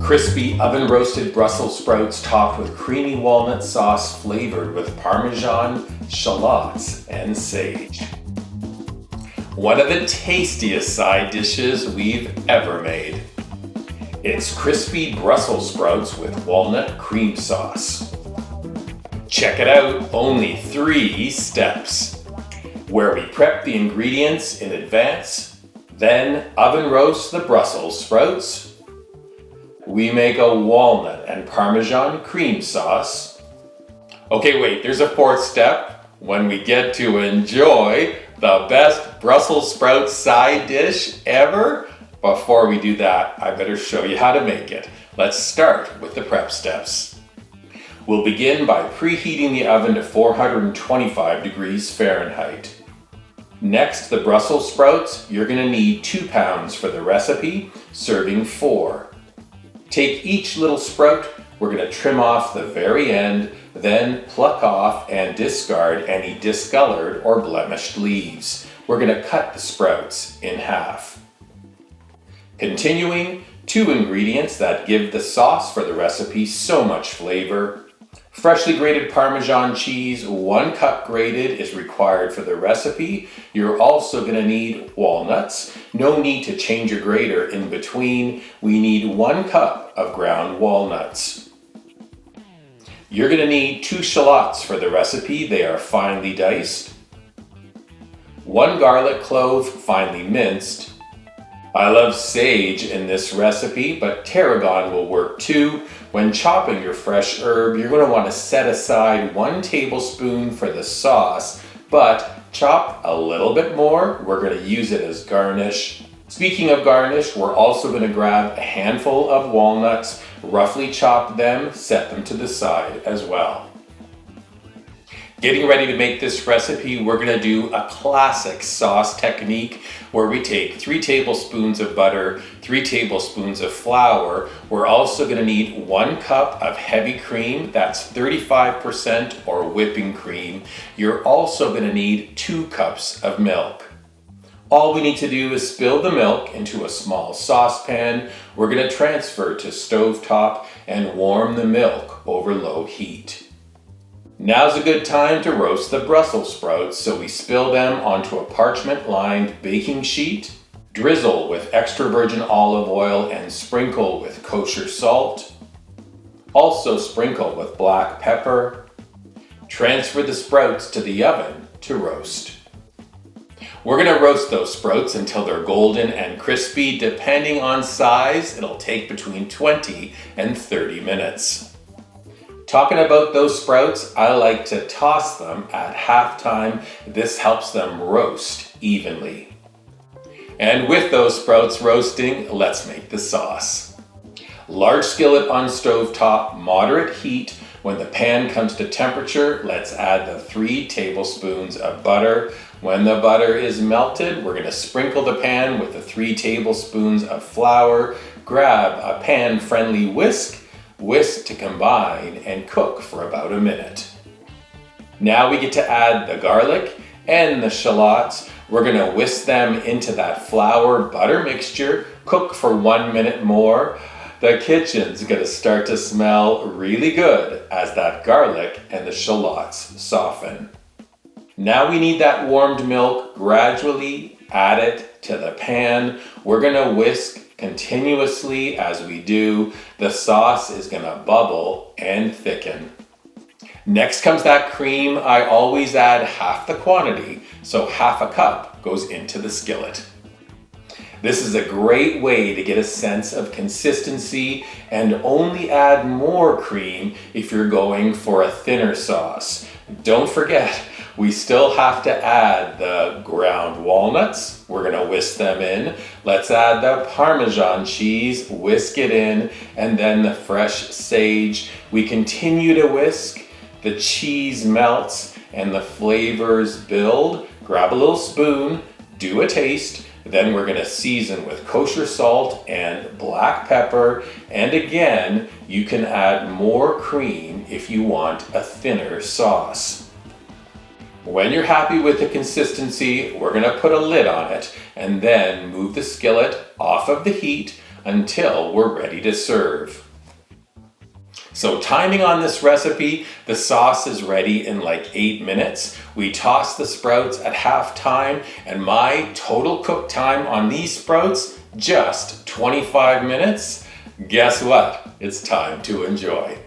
Crispy oven roasted Brussels sprouts topped with creamy walnut sauce flavored with Parmesan, shallots, and sage. One of the tastiest side dishes we've ever made. It's crispy Brussels sprouts with walnut cream sauce. Check it out, only 3 steps. Where we prep the ingredients in advance, then oven roast the Brussels sprouts. We make a walnut and Parmesan cream sauce. Okay, wait, there's a 4th step. When we get to enjoy the best Brussels sprout side dish ever. Before we do that, I better show you how to make it. Let's start with the prep steps. We'll begin by preheating the oven to 425 degrees Fahrenheit. Next, the Brussels sprouts. You're going to need 2 pounds for the recipe, serving 4. Take each little sprout, we're going to trim off the very end, then pluck off and discard any discolored or blemished leaves. We're going to cut the sprouts in half. Continuing, 2 ingredients that give the sauce for the recipe so much flavor. Freshly grated Parmesan cheese, 1 cup grated is required for the recipe. You're also going to need walnuts. No need to change your grater in between. We need 1 cup of ground walnuts. You're going to need 2 shallots for the recipe. They are finely diced. 1 garlic clove, finely minced. I love sage in this recipe, but tarragon will work too. When chopping your fresh herb, you're going to want to set aside 1 tablespoon for the sauce, but chop a little bit more. We're going to use it as garnish. Speaking of garnish, we're also going to grab a handful of walnuts, roughly chop them, set them to the side as well. Getting ready to make this recipe, we're going to do a classic sauce technique where we take 3 tablespoons of butter, 3 tablespoons of flour. We're also going to need 1 cup of heavy cream, that's 35% or whipping cream. You're also going to need 2 cups of milk. All we need to do is spill the milk into a small saucepan. We're going to transfer to stovetop and warm the milk over low heat. Now's a good time to roast the Brussels sprouts, so we spill them onto a parchment-lined baking sheet, drizzle with extra virgin olive oil and sprinkle with kosher salt. Also sprinkle with black pepper. Transfer the sprouts to the oven to roast. We're going to roast those sprouts until they're golden and crispy. Depending on size, it'll take between 20 and 30 minutes. Talking about those sprouts, I like to toss them at halftime. This helps them roast evenly. And with those sprouts roasting, let's make the sauce. Large skillet on stovetop, moderate heat. When the pan comes to temperature, let's add the 3 tablespoons of butter. When the butter is melted, we're going to sprinkle the pan with the 3 tablespoons of flour. Grab a pan-friendly whisk. Whisk to combine and cook for about a minute. Now we get to add the garlic and the shallots. We're going to whisk them into that flour butter mixture. Cook for 1 minute more. The kitchen's going to start to smell really good as that garlic and the shallots soften. Now we need that warmed milk. Gradually add it to the pan. We're going to whisk continuously as we do. The sauce is going to bubble and thicken. Next comes that cream. I always add half the quantity, so half a cup goes into the skillet. This is a great way to get a sense of consistency, and only add more cream if you're going for a thinner sauce. Don't forget, we still have to add the ground walnuts. We're going to whisk them in. Let's add the Parmesan cheese, whisk it in, and then the fresh sage. We continue to whisk. The cheese melts and the flavors build. Grab a little spoon, do a taste. Then we're going to season with kosher salt and black pepper. And again, you can add more cream if you want a thinner sauce. When you're happy with the consistency, we're going to put a lid on it and then move the skillet off of the heat. until we're ready to serve. So timing on this recipe, the sauce is ready in like 8 minutes. We toss the sprouts at half time, and my total cook time on these sprouts, just 25 minutes. Guess what? It's time to enjoy.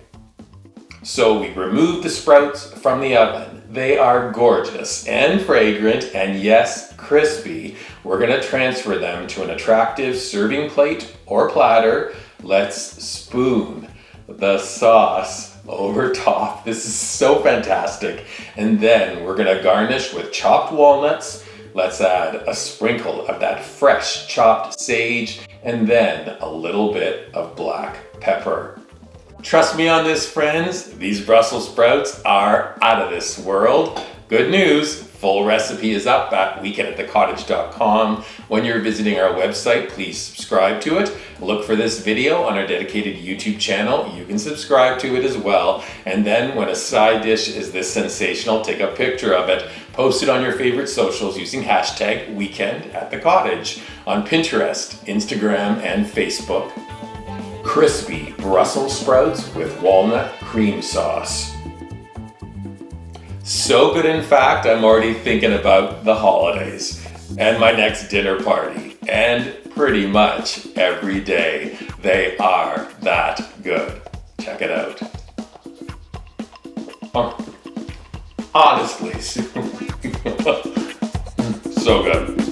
So we remove the sprouts from the oven. They are gorgeous and fragrant, and yes, crispy. We're gonna transfer them to an attractive serving plate or platter. Let's spoon the sauce over top. This is so fantastic. And then we're gonna garnish with chopped walnuts. Let's add a sprinkle of that fresh chopped sage, and then a little bit of black pepper. Trust me on this, friends, these Brussels sprouts are out of this world. Good news, full recipe is up at weekend@thecottage.com. When you're visiting our website, please subscribe to it. Look for this video on our dedicated YouTube channel. You can subscribe to it as well. And then when a side dish is this sensational, take a picture of it. Post it on your favorite socials using hashtag weekend@thecottage on Pinterest, Instagram, and Facebook. Crispy Brussels sprouts with walnut cream sauce. So good, in fact, I'm already thinking about the holidays and my next dinner party, and pretty much every day. They are that good. Check it out. Honestly, so good.